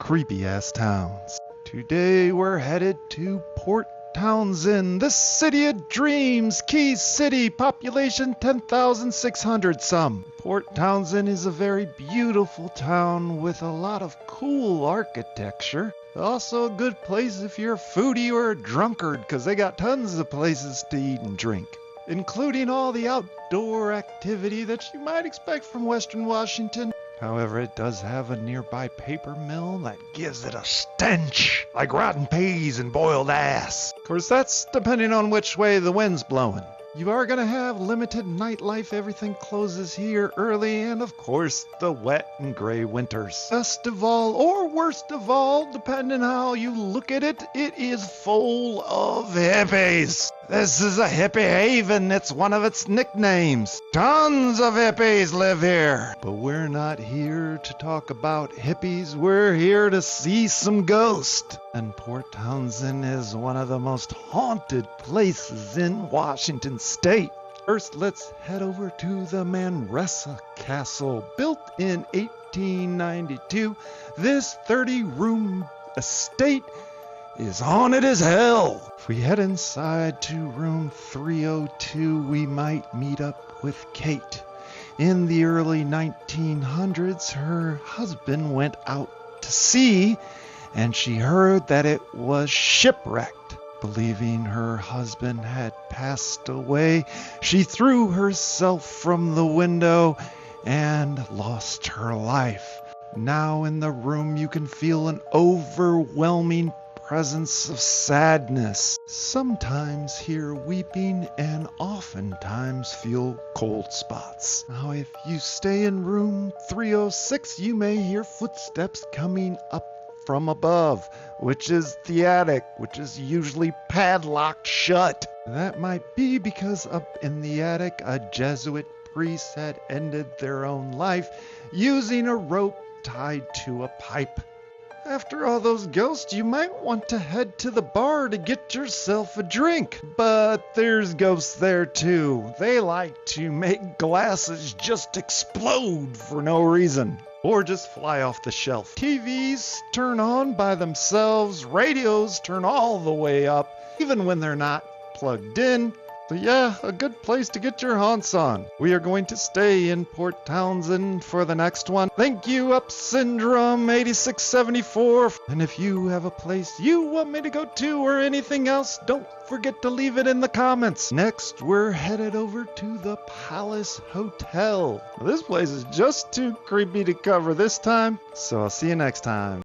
creepy-ass towns. Today we're headed to Port Townsend, the city of dreams, Key City, population 10,600 some. Port Townsend is a very beautiful town with a lot of cool architecture. Also a good place if you're a foodie or a drunkard, because they got tons of places to eat and drink, including all the outdoor activity that you might expect from Western Washington. However, it does have a nearby paper mill that gives it a stench, like rotten peas and boiled ass. Of course, that's depending on which way the wind's blowing. You are going to have limited nightlife. Everything closes here early, and of course, the wet and gray winters. Best of all, or worst of all, depending how you look at it, it is full of hippies. This is a hippie haven. It's one of its nicknames. Tons of hippies live here. But we're not here to talk about hippies. We're here to see some ghosts. And Port Townsend is one of the most haunted places in Washington State. First, let's head over to the Manresa Castle. Built in 1892, this 30-room estate is haunted as hell. If we head inside to room 302, we might meet up with Kate. In the early 1900s, her husband went out to sea, and she heard that it was shipwrecked. Believing her husband had passed away, she threw herself from the window and lost her life. Now in the room, you can feel an overwhelming presence of sadness. Sometimes hear weeping and oftentimes feel cold spots. Now if you stay in room 306, you may hear footsteps coming up from above, which is the attic, which is usually padlocked shut. That might be because up in the attic, a Jesuit priest had ended their own life using a rope tied to a pipe. After all those ghosts, you might want to head to the bar to get yourself a drink. But there's ghosts there too. They like to make glasses just explode for no reason, or just fly off the shelf. TVs turn on by themselves. Radios turn all the way up, even when they're not plugged in. So yeah, a good place to get your haunts on. We are going to stay in Port Townsend for the next one. Thank you, Up Syndrome 8674. And if you have a place you want me to go to or anything else, don't forget to leave it in the comments. Next, we're headed over to the Palace Hotel. This place is just too creepy to cover this time, so I'll see you next time.